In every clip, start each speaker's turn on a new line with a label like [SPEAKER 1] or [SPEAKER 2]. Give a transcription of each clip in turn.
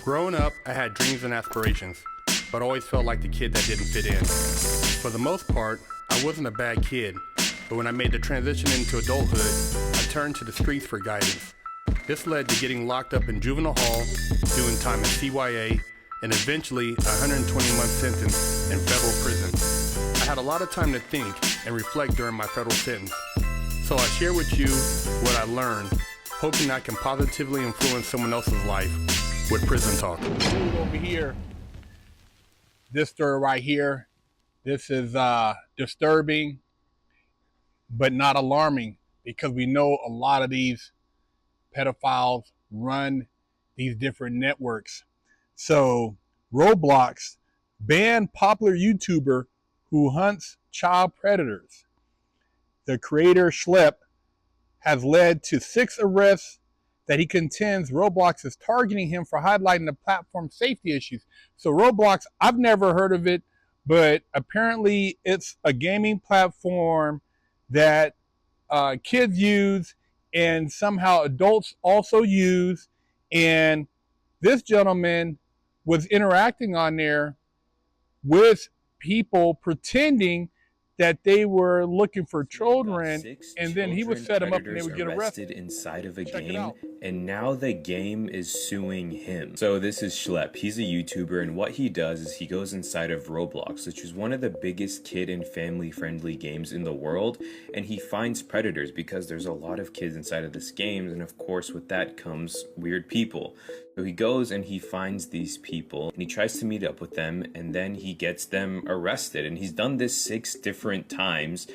[SPEAKER 1] Growing up, I had dreams and aspirations, but always felt like the kid that didn't fit in. For the most part, I wasn't a bad kid, but when I made the transition into adulthood, I turned to the streets for guidance. This led to getting locked up in juvenile hall, doing time in CYA, and eventually a 120-month sentence in federal prison. I had a lot of time to think and reflect during my federal sentence, so I share with you what I learned, hoping I can positively influence someone else's life with Prison Talk.
[SPEAKER 2] Over here, this story right here, this is disturbing, but not alarming, because we know a lot of these pedophiles run these different networks. So Roblox banned popular YouTuber who hunts child predators. The creator Schlep has led to 6 arrests that he contends Roblox is targeting him for highlighting the platform's safety issues. So Roblox, I've never heard of it, but apparently it's a gaming platform that kids use and somehow adults also use. And this gentleman was interacting on there with people pretending that they were looking for children, and then he would set them up and they would get arrested
[SPEAKER 3] inside of a game, and now the game is suing him. So this is Schlep. He's a YouTuber, and what he does is he goes inside of Roblox, which is one of the biggest kid and family friendly games in the world, and he finds predators because there's a lot of kids inside of this game, and of course with that comes weird people. So he goes and he finds these people and he tries to meet up with them, and then he gets them arrested, and he's done this 6 different times.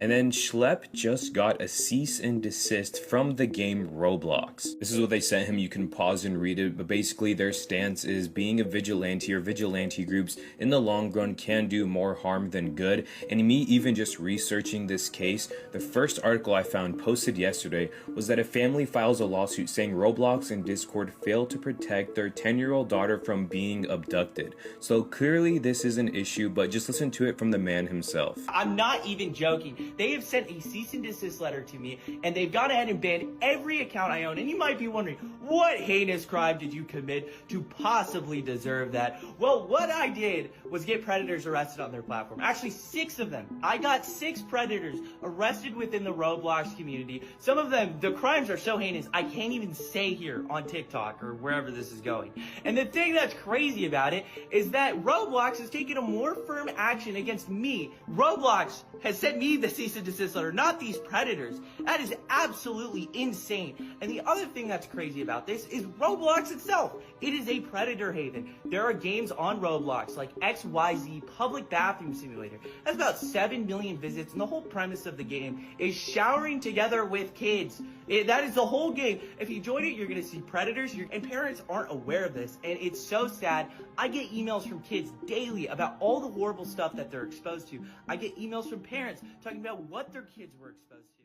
[SPEAKER 3] And then Schlep just got a cease and desist from the game Roblox. This is what they sent him. You can pause and read it, but basically their stance is being a vigilante or vigilante groups in the long run can do more harm than good. And me even just researching this case, the first article I found posted yesterday was that a family files a lawsuit saying Roblox and Discord failed to protect their 10-year-old daughter from being abducted. So clearly this is an issue, but just listen to it from the man himself.
[SPEAKER 4] I'm not even joking. They have sent a cease and desist letter to me, and they've gone ahead and banned every account I own. And you might be wondering, what heinous crime did you commit to possibly deserve that? Well, what I did was get predators arrested on their platform. Actually, 6 of them. I got 6 predators arrested within the Roblox community. Some of them, the crimes are so heinous, I can't even say here on TikTok or wherever this is going. And the thing that's crazy about it is that Roblox has taken a more firm action against me. Roblox has sent me the cease and desist letter, not these predators. That is absolutely insane. And the other thing that's crazy about this is Roblox itself. It is a predator haven. There are games on Roblox like XYZ Public Bathroom Simulator. That's about 7 million visits, and the whole premise of the game is showering together with kids. That is the whole game. If you join it, you're going to see predators, and parents aren't aware of this, and it's so sad. I get emails from kids daily about all the horrible stuff that they're exposed to. I get emails from parents talking about what their kids were exposed to.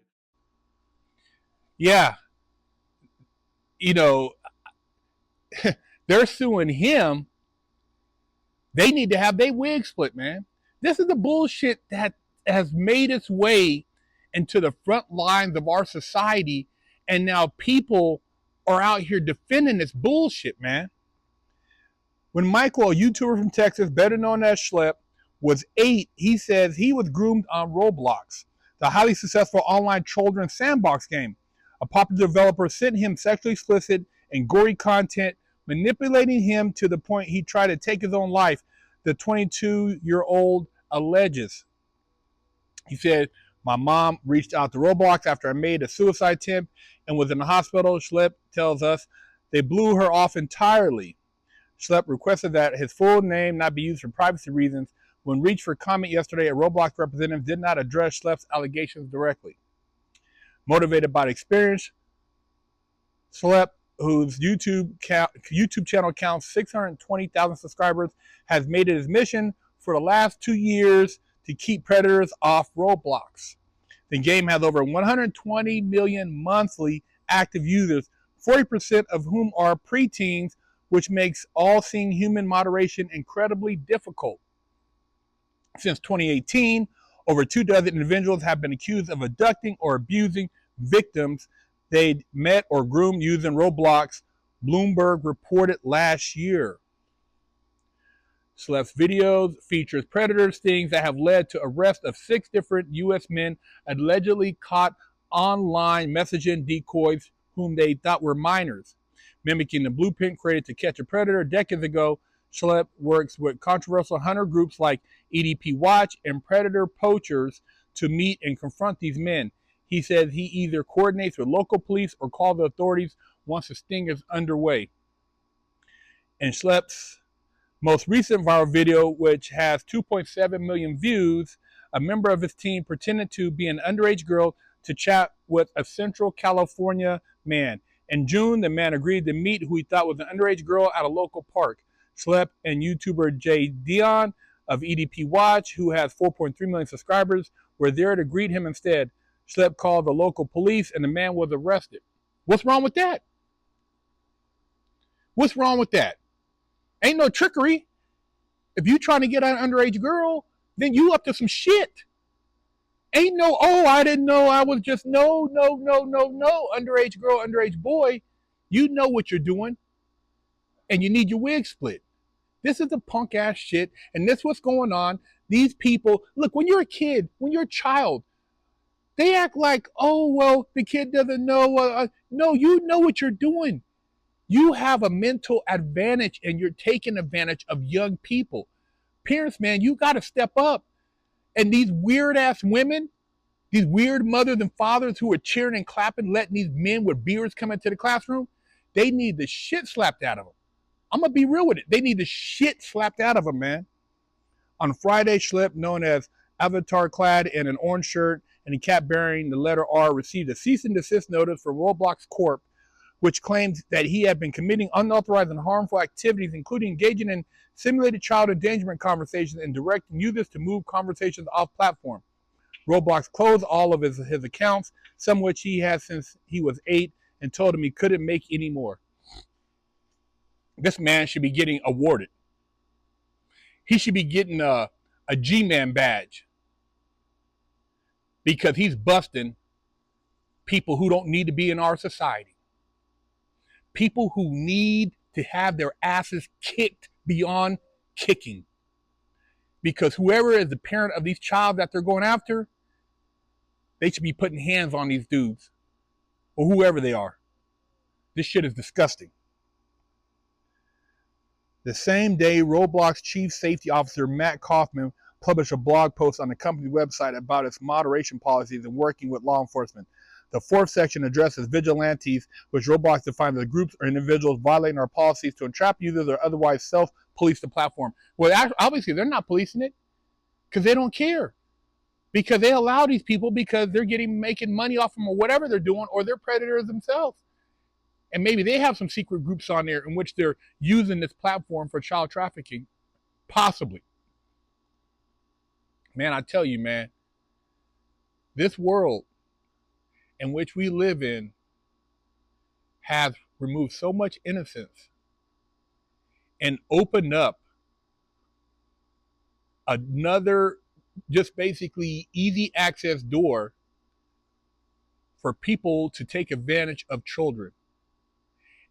[SPEAKER 2] Yeah. You know, they're suing him. They need to have their wig split, man. This is the bullshit that has made its way into the front lines of our society, and now people are out here defending this bullshit, man. When Michael, a YouTuber from Texas, better known as Schlep, was 8, he says he was groomed on Roblox, the highly successful online children's sandbox game. A popular developer sent him sexually explicit and gory content, manipulating him to the point he tried to take his own life, the 22-year-old alleges. He said, "My mom reached out to Roblox after I made a suicide attempt and was in the hospital." Schlep tells us they blew her off entirely. Schlep requested that his full name not be used for privacy reasons. When reached for comment yesterday, a Roblox representative did not address Schlep's allegations directly. Motivated by the experience, Schlep, whose YouTube channel counts 620,000 subscribers, has made it his mission for the last 2 years to keep predators off Roblox. The game has over 120 million monthly active users, 40% of whom are preteens, which makes all-seeing human moderation incredibly difficult. Since 2018, over 24 individuals have been accused of abducting or abusing victims they'd met or groomed using Roblox, Bloomberg reported last year. Schlep's videos features predator stings that have led to arrest of 6 different U.S. men allegedly caught online messaging decoys whom they thought were minors. Mimicking the blueprint created to catch a predator decades ago, Schlep works with controversial hunter groups like EDP Watch and predator poachers to meet and confront these men. He says he either coordinates with local police or calls the authorities once the sting is underway. In Schlep's most recent viral video, which has 2.7 million views, a member of his team pretended to be an underage girl to chat with a Central California man. In June, the man agreed to meet who he thought was an underage girl at a local park. Schlep and YouTuber Jay Dion of EDP Watch, who has 4.3 million subscribers, were there to greet him instead. Schlep called the local police and the man was arrested. What's wrong with that? What's wrong with that? Ain't no trickery. If you trying to get an underage girl, then you up to some shit. Ain't no, oh, I didn't know, I was just, no, underage girl, underage boy. You know what you're doing, and you need your wig split. This is the punk ass shit, and this what's going on. These people, look, when you're a kid, when you're a child, they act like, oh, well, the kid doesn't know. No, you know what you're doing. You have a mental advantage, and you're taking advantage of young people. Parents, man, you got to step up. And these weird-ass women, these weird mothers and fathers who are cheering and clapping, letting these men with beards come into the classroom, they need the shit slapped out of them. I'm going to be real with it. They need the shit slapped out of them, man. On Friday, Schlep, known as Avatar clad in an orange shirt and a cap bearing the letter R, received a cease and desist notice from Roblox Corp, which claims that he had been committing unauthorized and harmful activities, including engaging in simulated child endangerment conversations and directing users to move conversations off platform. Roblox closed all of his accounts, some which he has since he was 8, and told him he couldn't make any more. This man should be getting awarded. He should be getting a G-Man badge because he's busting people who don't need to be in our society. People who need to have their asses kicked beyond kicking. Because whoever is the parent of these child that they're going after, they should be putting hands on these dudes or whoever they are. This shit is disgusting. The same day, Roblox Chief Safety Officer Matt Kaufman published a blog post on the company website about its moderation policies and working with law enforcement. The fourth section addresses vigilantes, which Roblox defines as groups or individuals violating our policies to entrap users or otherwise self-police the platform. Well, obviously, they're not policing it because they don't care. Because they allow these people because they're making money off them or whatever they're doing, or they're predators themselves. And maybe they have some secret groups on there in which they're using this platform for child trafficking. Possibly. Man, I tell you, man, this world in which we live in has removed so much innocence and opened up another just basically easy access door for people to take advantage of children.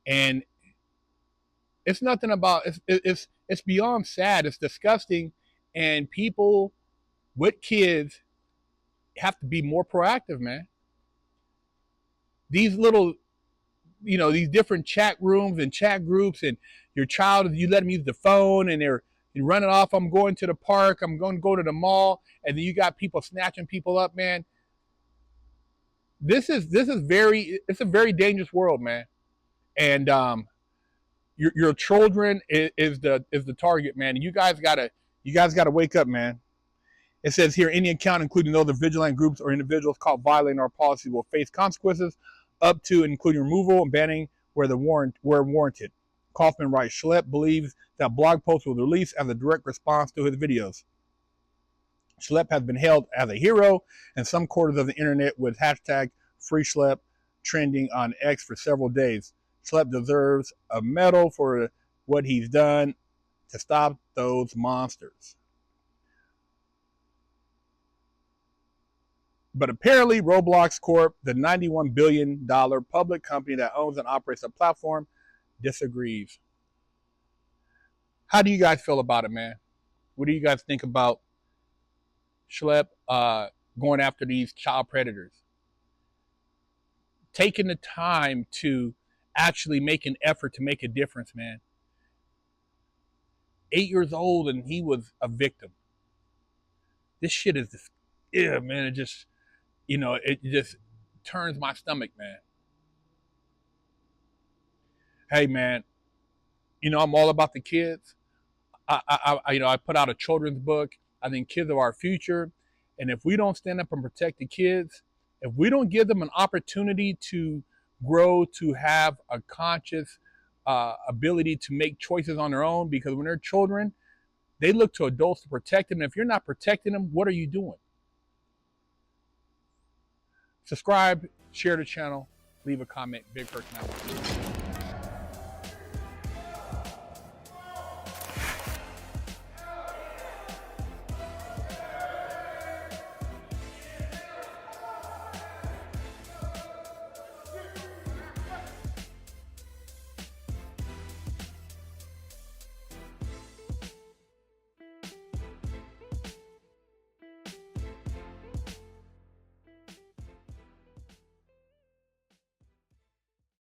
[SPEAKER 2] And it's nothing about, it's beyond sad. It's disgusting. And people with kids have to be more proactive, man. These little, these different chat rooms and chat groups, and your child, you let them use the phone and they're running off. I'm going to the park. I'm going to go to the mall. And then you got people snatching people up, man. It's a very dangerous world, man. And your children is the target, man. And you guys gotta wake up, man. It says here, any account, including those of vigilant groups or individuals caught violating our policy, will face consequences up to and including removal and banning where warranted. Kaufman writes, Schlep believes that blog post was released as a direct response to his videos. Schlep has been hailed as a hero in some quarters of the internet, with hashtag #FreeSchlep trending on X for several days. Schlep deserves a medal for what he's done to stop those monsters. But apparently Roblox Corp, the $91 billion public company that owns and operates the platform, disagrees. How do you guys feel about it, man? What do you guys think about Schlep going after these child predators? Taking the time to actually make an effort to make a difference, man. 8 years old and he was a victim. This shit is just, yeah, man, it just, it just turns my stomach, man. Hey, man, I'm all about the kids. I put out a children's book. I think kids are our future. And if we don't stand up and protect the kids, if we don't give them an opportunity to grow, to have a conscious ability to make choices on their own, because when they're children, they look to adults to protect them. And if you're not protecting them, what are you doing? Subscribe, share the channel, leave a comment. Big personality.